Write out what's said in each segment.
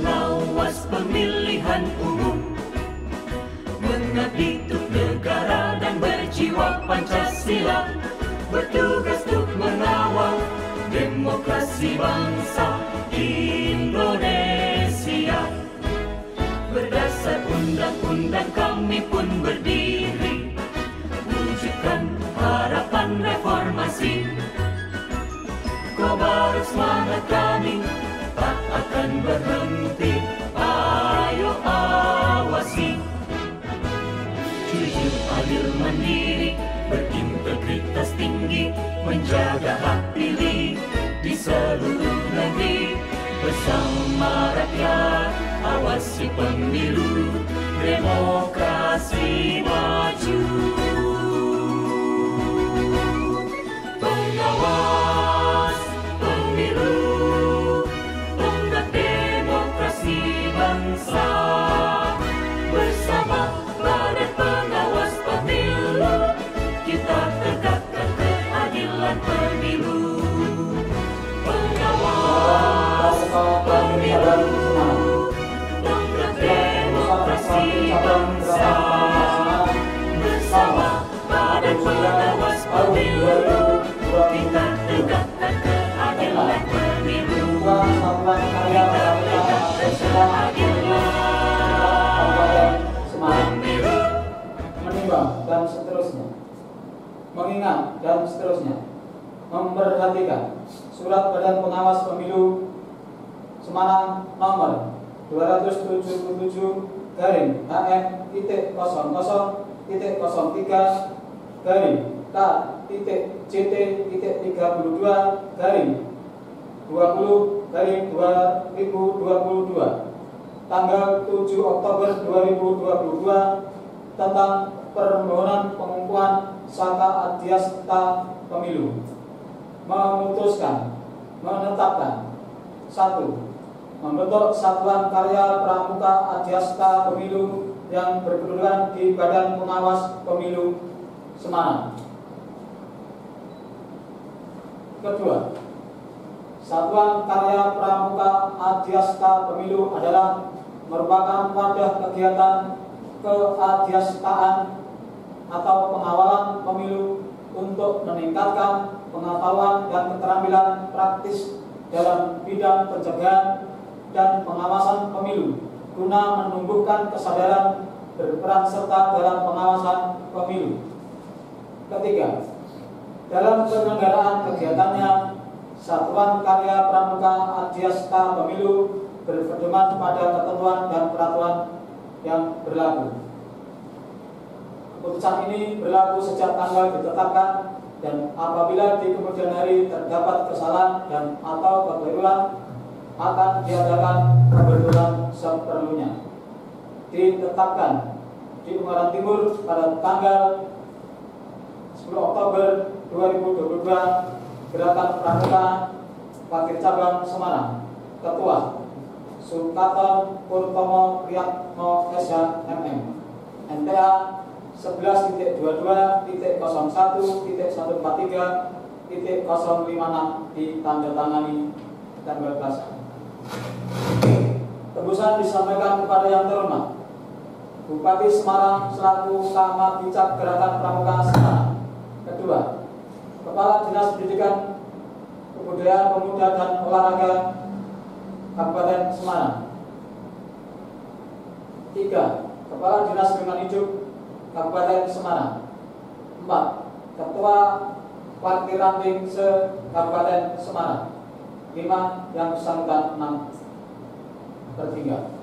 pengawas pemilihan umum, mengabdi untuk negara dan berjiwa Pancasila, bertugas untuk mengawal demokrasi bangsa Indonesia. Berdasar undang-undang kami pun berdiri, wujudkan harapan reformasi. Kobar semangat kami tak akan berhenti, ayo awasi. Jujur, adil, mandiri, berintegritas tinggi, menjaga hak pilih di seluruh negeri. Bersama rakyat, awasi pemilu, demokrasi maju. Pengawas pemilu, tonggak demokrasi bangsa. Bersama Badan Pengawas Pemilu, kita tegakkan keadilan pemilu. Pengawas pemilu, tonggak demokrasi bangsa. Bersama Badan Pengawas Pemilu, kita tegakkan keadilan pemilu. Kita tegakkan keadilan pemilu. Menimbang dan seterusnya, mengingat dan seterusnya, memperhatikan Surat Badan Pengawas Pemilu Semarang nomor 277-HM-03-03-3-T-CT-3-20-2022 tanggal 7 Oktober 2022 tentang permohonan pengukuhan saka adiasta pemilu, memutuskan, menetapkan 1. Membentuk Satuan Karya Pramuka Adiasta Pemilu yang berkedudukan di Badan Pengawas Pemilu Semarang. Kedua, Satuan Karya Pramuka Adiasta Pemilu adalah merupakan wadah kegiatan keadiastaan atau pengawalan pemilu untuk meningkatkan pengetahuan dan keterampilan praktis dalam bidang pencegahan dan pengawasan pemilu guna menumbuhkan kesadaran berperan serta dalam pengawasan pemilu. Ketiga, dalam penyelenggaraan kegiatannya, Satuan Karya Pramuka Adiasta Pemilu berpedoman pada ketentuan dan peraturan yang berlaku. Keputusan ini berlaku sejak tanggal ditetapkan, dan apabila di kemudian hari terdapat kesalahan dan atau kekeliruan, akan diadakan pemberituan seperlunya. Ditetapkan di Ungaran Timur pada tanggal 10 Oktober 2022, Gerakan Pramuka Wakil Cabang Semarang, Ketua Sulkaton Purtomo Priyatno SH MM, NTA 11.22.01.143.056 ditandatangani dan berkasa. Tembusan disampaikan kepada yang terhormat Bupati Semarang selaku Kamabicak Gerakan Pramuka Semarang. Kedua, Kepala Dinas Pendidikan, Kebudayaan, Pemuda dan Olahraga Kabupaten Semarang. 3. Kepala Dinas Lingkungan Hidup Kabupaten Semarang. 4. Ketua Parti Ranting se-Kabupaten Semarang. 5. Yang bersangkutan 6/3.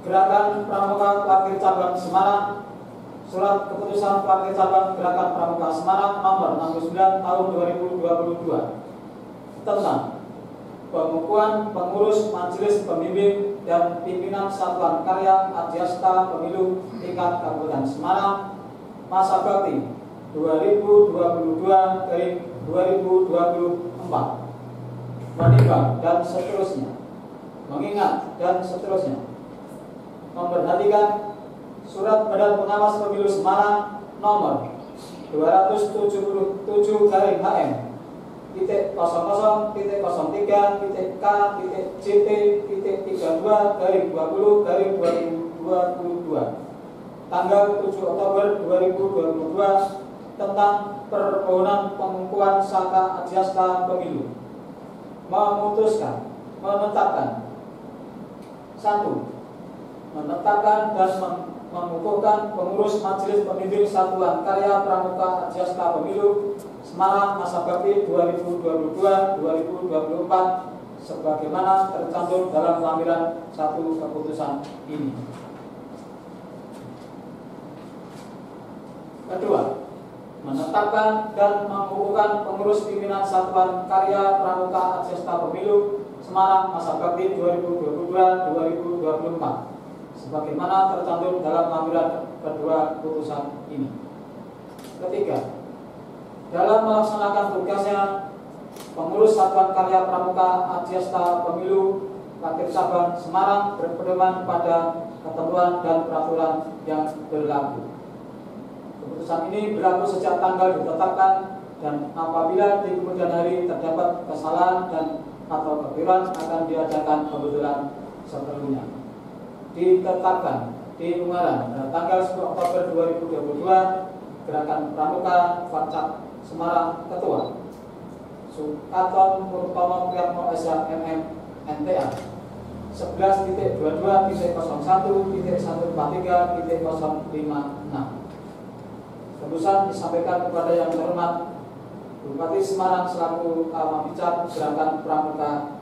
Gerakan Pramuka Wakil Cabang Semarang. Surat Keputusan Wakil Cabang Gerakan Pramuka Semarang nomor 69 tahun 2022 tentang pengukuhan pengurus Majelis Pembimbing dan Pimpinan Satuan Karya Adiasta Pemilu tingkat Kabupaten Semarang masa bakti 2022-2024, menimbang dan seterusnya, mengingat dan seterusnya, memperhatikan Surat Badan Pengawas Pemilu Semarang nomor 277-HM 0.0.0.0.0.0.0.0.0.0.0.0.0.0.0.0.0.0.0.0.0.0.0.0.0.0.0.0.0.0.0.0.0.0.0.0.0.0.0.0.0.0.0.0.0.0.0.0 tanggal 7 Oktober 2002 tentang permohonan pengukuhan saka adiasta pemilu memutuskan menetapkan 1. Menetapkan dan mengukuhkan pengurus Majelis Pembimbing Satuan Karya Pramuka Adiasta Pemilu Semarang masa bakti 2022-2024 sebagaimana tercantum dalam lampiran 1 keputusan ini. Kedua, menetapkan dan mengukuhkan pengurus pimpinan Satuan Karya Pramuka Adiasta Pemilu Semarang masa bakti 2022-2024 sebagaimana tercantum dalam lampiran kedua putusan ini. Ketiga, dalam melaksanakan tugasnya pengurus Satuan Karya Pramuka Adiasta Pemilu Parkir Cabang Semarang berpedoman pada ketentuan dan peraturan yang berlaku. Keputusan ini berlaku sejak tanggal ditetapkan dan apabila di kemudian hari terdapat kesalahan dan atau kekeliruan akan diadakan pembetulan seperlunya. Ditetapkan di Ungaran pada tanggal 10 Oktober 2022 Gerakan Pramuka Farcap Semarang Ketua Sukaton Purtomo Priatmo SH MM NTA 11.22.01.143.056. Tembusan disampaikan kepada yang terhormat Bupati Semarang selaku Pambicar Gerakan Pramuka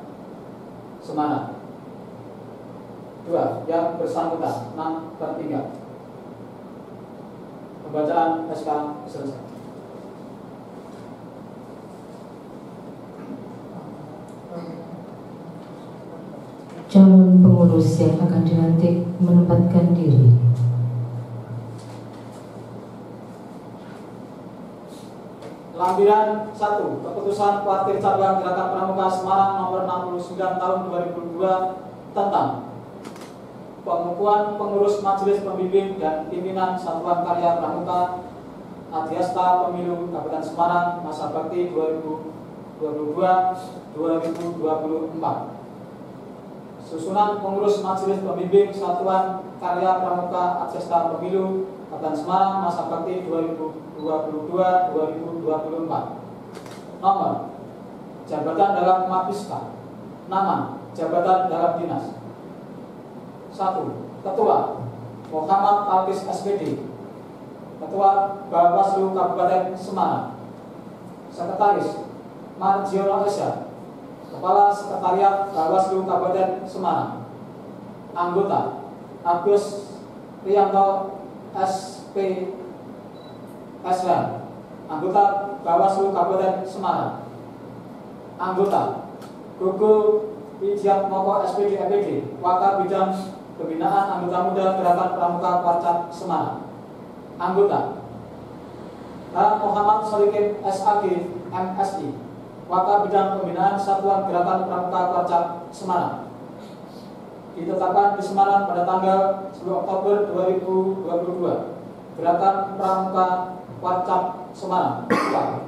Semarang. 2. Yang bersangkutan 6/3. Pembacaan SK selesai. Calon pengurus yang akan dilantik menempatkan diri. Lampiran 1. Keputusan Parkir Cabang Gerakan Pramuka Semarang nomor 69 tahun 2002 tentang pengukuhan pengurus Majelis Pembimbing dan Pimpinan Satuan Karya Pramuka Adiasta Pemilu Kabupaten Semarang masa bakti 2022-2024. Susunan pengurus Majelis Pembimbing Satuan Karya Pramuka Adiasta Pemilu Kabupaten Semarang masa bakti 2022-2024. Nomor jabatan dalam Mapiska. Nama jabatan dalam dinas. 1. Ketua Muhammad Alkis SPD, Ketua Bawaslu Kabupaten Semarang. Sekretaris Marjiono Esa, Kepala Sekretariat Bawaslu Kabupaten Semarang. Anggota Agus Rianto SP SH, Anggota Bawaslu Kabupaten Semarang. Anggota Gugu Wijiat Moko SPD MPD, Wakil Bidang Pembinaan Anggota Muda Gerakan Pramuka Farcap Semarang. Anggota Muhammad Solikin SAG MSI, Wakil Bidang Pembinaan Satuan Gerakan Pramuka Farcap Semarang. Ditetapkan di Semarang pada tanggal 10 Oktober 2022. Gerakan Pramuka Farcap Semarang.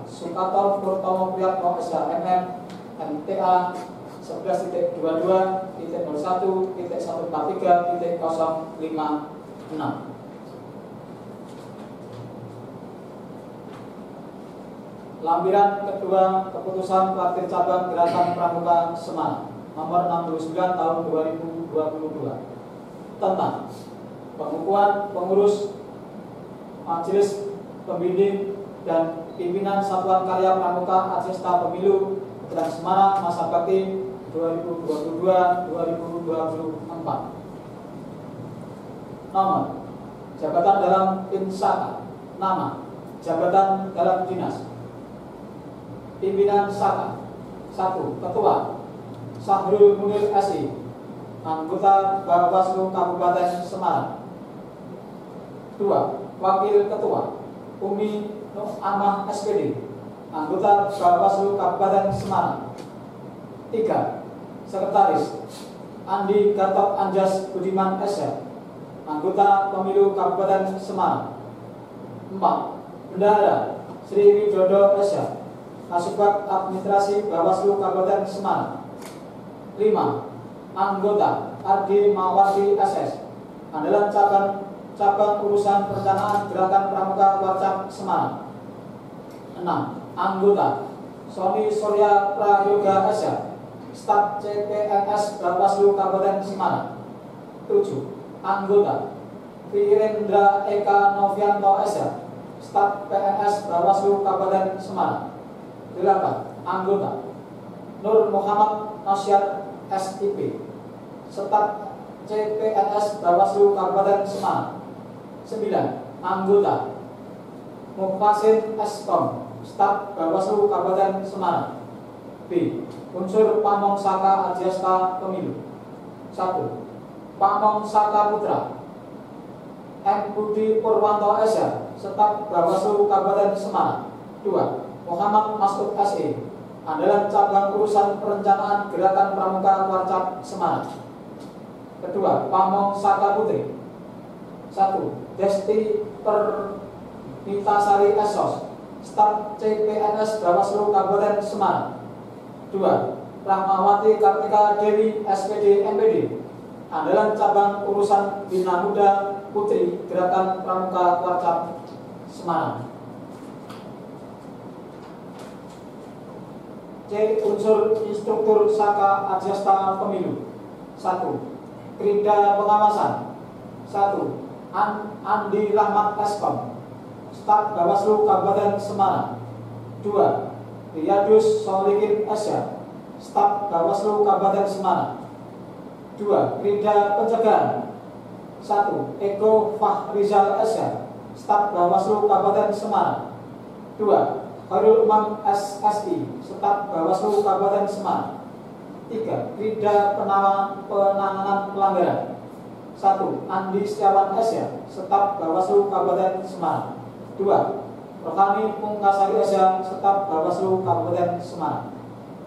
Sukaton Purtomo Priatmo SH MM NTA 11.22.1.143.056. Lampiran kedua keputusan Parkir Cabang Gerakan Pramuka Semarang nomor 69 tahun 2022 tentang pengukuhan pengurus Majelis Pembimbing dan Pimpinan Satuan Karya Pramuka Adiasta Pemilu Kabupaten Semarang masa bakti 2022-2024. Nomor jabatan dalam Insaka. Nama jabatan dalam dinas. Pimpinan Saka. 1. Ketua Sahrul Munir SI, Anggota Bawaslu Kabupaten Semarang. 2. Wakil Ketua Umi Nur Amah SPD, Anggota Bawaslu Kabupaten Semarang. 3. Sekretaris Andi Gatot Anjas Budiman SH, Anggota Pemilu Kabupaten Semarang. 4. Bendahara Sri Widodo SH, Kasubag Administrasi Bawaslu Kabupaten Semarang. 5. Anggota Ardi Mawati SS, Andalan Cabang Urusan Perencanaan Gerakan Pramuka Warcap Semarang. 6. Anggota Sony Surya Prayoga SH, Staf CPNS Bawaslu Kabupaten Semarang. 7. Anggota Virendra Eka Novianto SH, Staf PNS Bawaslu Kabupaten Semarang. 8. Anggota Nur Muhammad Nasyar SIP, Staf CPNS Bawaslu Kabupaten Semarang. 9. Anggota Mufasin Eskom, Staf Bawaslu Kabupaten Semarang. B. Unsur Pamong Saka Ajiasta Pemilu. 1. Pamong Saka Putra M. Budi Purwanto SH, Staf Bawaslu Kabupaten Semarang. 2. Muhammad Masud SE, Andalan Cabang Urusan Perencanaan Gerakan Pramuka Warcap Semarang. Kedua, Pamong Saka Putri. 1. Desti Pernitasari Esos, Staf CPNS Bawaslu Kabupaten Semarang. 2. Rahmawati Kartika Dewi SPD MPD, Andalan Cabang Urusan Bina Muda Putri Gerakan Pramuka Warcap Semarang. C. Unsur Instruktur Saka Ajiasta Pemilu. 1. Krida Pengawasan. 1. Andi Rahmat Eskom, Staf Bawaslu Kabupaten Semarang. 2. Riyadus Solikin SH, Staf Bawaslu Kabupaten Semarang. 2. Krida Pencegahan. 1. Eko Fahrizal SH, Staf Bawaslu Kabupaten Semarang. 2. Khairul Umam SSI, Staf Bawaslu Kabupaten Semarang. 3. Krida Penanganan Pelanggaran. 1. Andi Setiawan SH, Staf Bawaslu Kabupaten Semarang. 2. Rohani Pungkasari SH, Staf Bawaslu Kabupaten Semarang.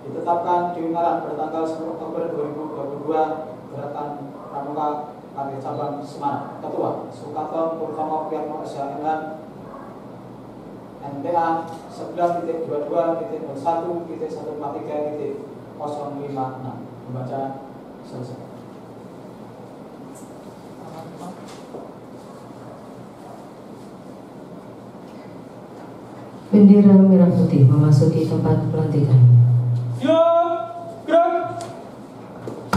Ditetapkan di Ungaran pada tanggal 10 Oktober 2022. Gerakan Pramuka Karya Cabang Semarang. Ketua Sukaton Purnomo Priatno SH MH, NPA 11.22.01.143.056. Membaca selesai. Bendera merah putih memasuki tempat pelantikan. Siap, gerak.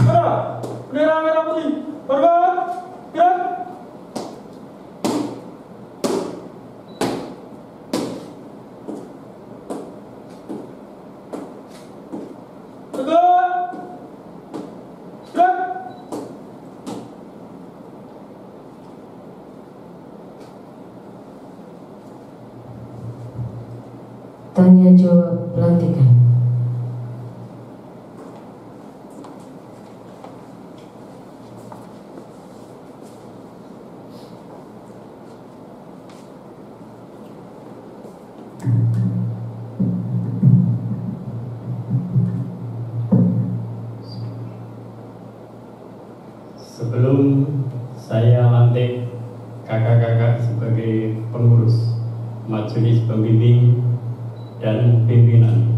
Gerak. Bendera merah putih. Bergerak. Gerak. Tanya jawab pelantikan. Sebelum saya lantik kakak-kakak sebagai pengurus majelis pembimbing dan pimpinan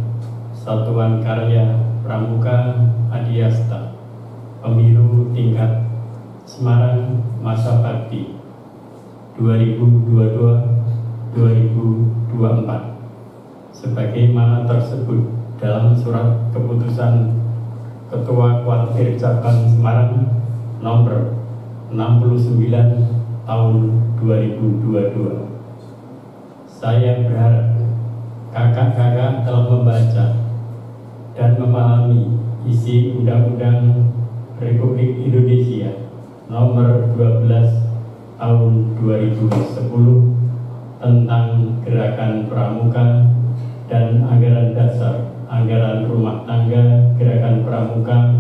Satuan Karya Pramuka Adiasta Pemilu tingkat Semarang masa bakti 2022-2024 sebagaimana tersebut dalam surat keputusan Ketua Kuartir Cabang Semarang nomor 69 tahun 2022. Saya berharap kakak-kakak telah membaca dan memahami isi Undang-Undang Republik Indonesia nomor 12 tahun 2010 tentang Gerakan Pramuka dan Anggaran Dasar Anggaran Rumah Tangga Gerakan Pramuka,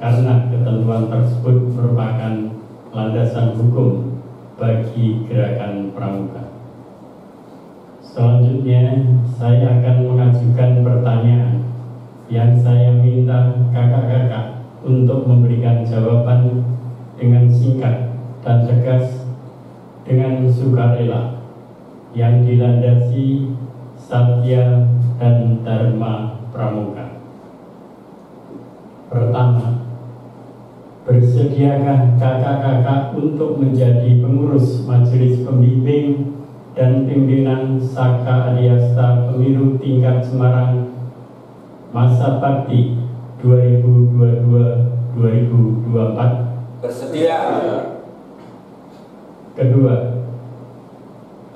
karena ketentuan tersebut merupakan landasan hukum bagi Gerakan Pramuka. Selanjutnya, saya akan mengajukan pertanyaan yang saya minta kakak-kakak untuk memberikan jawaban dengan singkat dan tegas dengan sukarela yang dilandasi satya, dan Dharma Pramuka. Pertama, bersediakah kakak-kakak untuk menjadi pengurus Majelis Pembimbing dan Pimpinan Saka Adiasta Pemilu tingkat Semarang masa bakti 2022-2024? Bersedia. Kedua,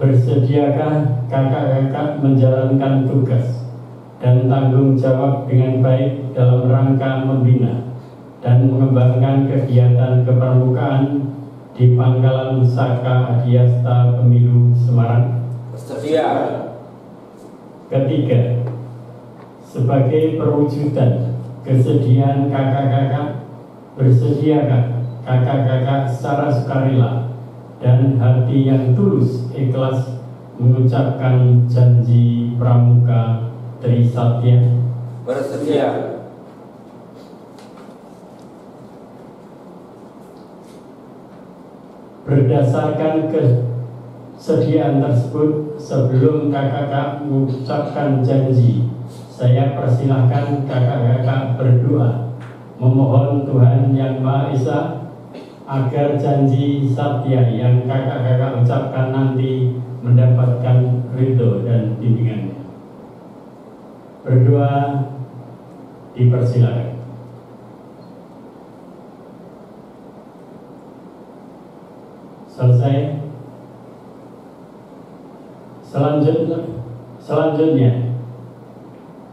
bersediakah kakak-kakak menjalankan tugas dan tanggung jawab dengan baik dalam rangka membina dan mengembangkan kegiatan kepramukaan di Pangkalan Saka Adiasta Pemilu Semarang? Bersedia. Ketiga, sebagai perwujudan kesediaan kakak-kakak, bersediakah kakak-kakak secara sukarela dan hati yang tulus ikhlas mengucapkan janji pramuka Trisatya? Bersedia. Berdasarkan kesediaan tersebut, sebelum kakak-kakak mengucapkan janji, saya persilahkan kakak-kakak berdoa memohon Tuhan Yang Maha Esa agar janji satya yang kakak-kakak ucapkan nanti mendapatkan ridho dan bimbingannya. Berdoa dipersilakan. Selesai. Selanjutnya,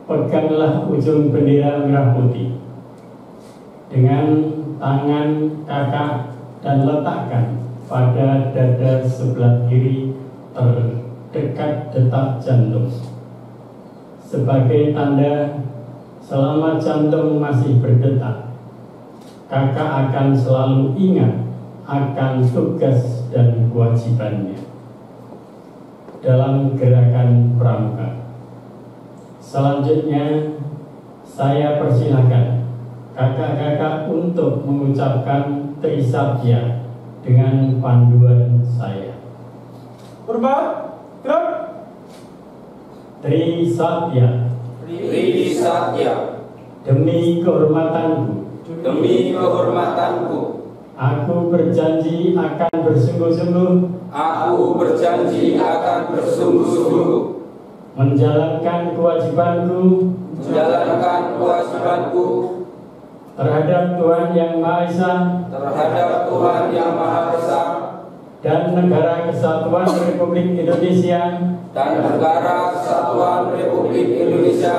peganglah ujung bendera merah putih dengan tangan kakak dan letakkan pada dada sebelah kiri terdekat detak jantung sebagai tanda selama jantung masih berdetak, kakak akan selalu ingat akan tugas dan kewajibannya dalam gerakan pramuka. Selanjutnya, saya persilahkan kakak-kakak untuk mengucapkan Trisatya dengan panduan saya. Hormat, gerak. Trisatya. Trisatya. Demi kehormatanku. Demi kehormatanku. Aku berjanji akan bersungguh-sungguh. Aku berjanji akan bersungguh-sungguh menjalankan kewajibanku. menjalankan kewajibanku Terhadap Tuhan Yang Maha Esa. terhadap Tuhan Yang Maha Esa Dan Negara Kesatuan Republik Indonesia. dan Negara Kesatuan Republik Indonesia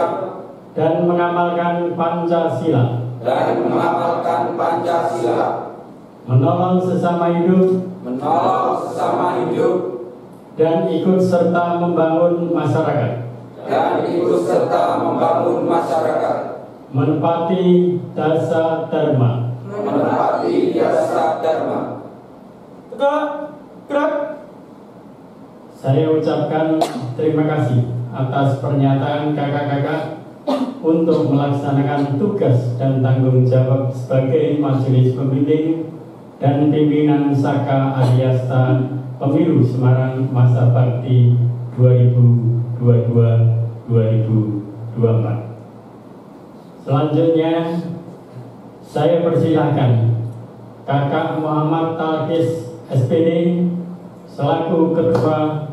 Dan mengamalkan Pancasila. dan mengamalkan Pancasila, Menolong sesama hidup. menolong sesama hidup Dan ikut serta membangun masyarakat. dan ikut serta membangun masyarakat, Menepati dasa dharma. menepati jasa dharma. Tegak, gerak. Saya ucapkan terima kasih atas pernyataan kakak-kakak untuk melaksanakan tugas dan tanggung jawab sebagai Majelis Pembimbing dan Pimpinan Saka Adiasta Pemilu Semarang masa bakti 2022-2024. Selanjutnya, saya persilahkan Kakak Muhammad Talkis SPD selaku Ketua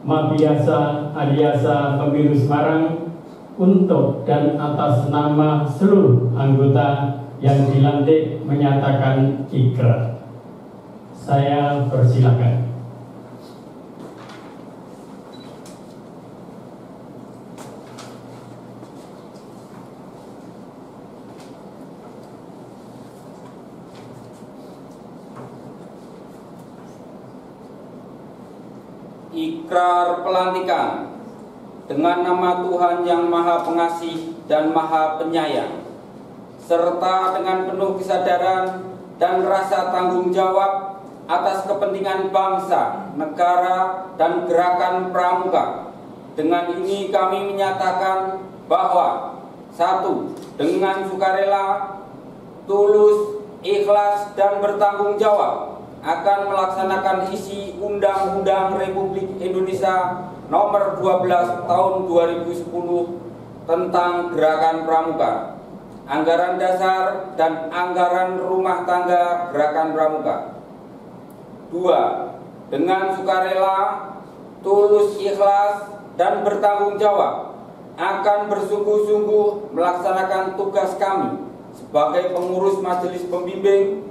Mabiasa Adiasa Pemilu Semarang untuk dan atas nama seluruh anggota yang dilantik menyatakan ikrar. Saya persilahkan. Ikrar pelantikan. Dengan nama Tuhan Yang Maha Pengasih dan Maha Penyayang, serta dengan penuh kesadaran dan rasa tanggung jawab atas kepentingan bangsa, negara, dan gerakan pramuka. Dengan ini kami menyatakan bahwa 1. Dengan sukarela, tulus, ikhlas, dan bertanggung jawab akan melaksanakan isi Undang-Undang Republik Indonesia Nomor 12 Tahun 2010 tentang Gerakan Pramuka, anggaran dasar dan anggaran rumah tangga Gerakan Pramuka. 2. Dengan sukarela, tulus ikhlas, dan bertanggung jawab akan bersungguh-sungguh melaksanakan tugas kami sebagai pengurus Majelis Pembimbing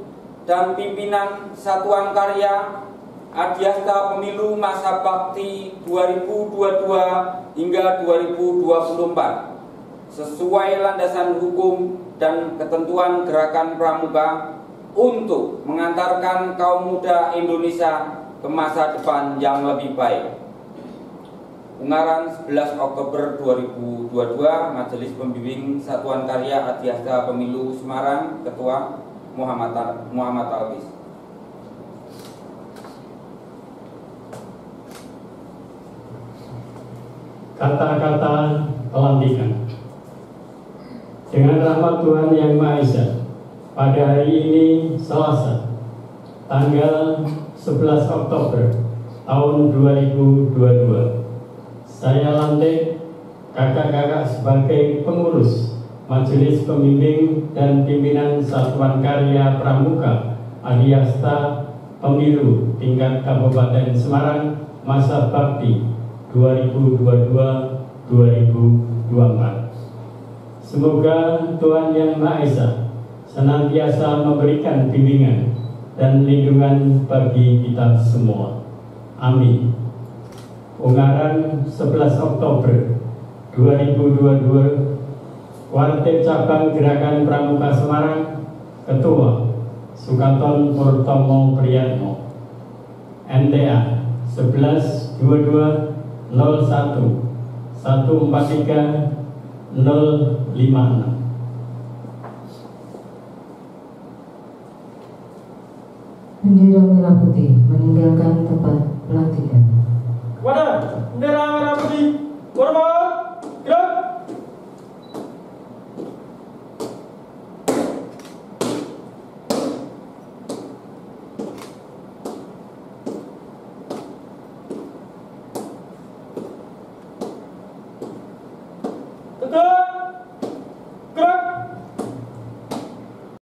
dan pimpinan Satuan Karya Adiasta Pemilu Masa Bakti 2022 hingga 2024 sesuai landasan hukum dan ketentuan Gerakan Pramuka untuk mengantarkan kaum muda Indonesia ke masa depan yang lebih baik. Ungaran 11 Oktober 2022, Majelis Pembimbing Satuan Karya Adiasta Pemilu Semarang, Ketua Muhammad Talkis. Kata-kata pelantikan. Dengan rahmat Tuhan Yang Maha Esa, pada hari ini Selasa, tanggal 11 Oktober tahun 2022, saya lantik kakak-kakak sebagai pengurus Majelis Pembimbing dan Pimpinan Satuan Karya Pramuka Adiasta Pemilu tingkat Kabupaten Semarang masa bakti 2022-2024. Semoga Tuhan Yang Maha Esa senantiasa memberikan bimbingan dan lindungan bagi kita semua. Amin. Ungaran 11 Oktober 2022, Warteg Cabang Gerakan Pramuka Semarang, Ketua Sukaton Purtomo Priyatno, NTA 1122 01 143 056. Bendera merah putih meninggalkan tempat pelantikan. Kepada bendera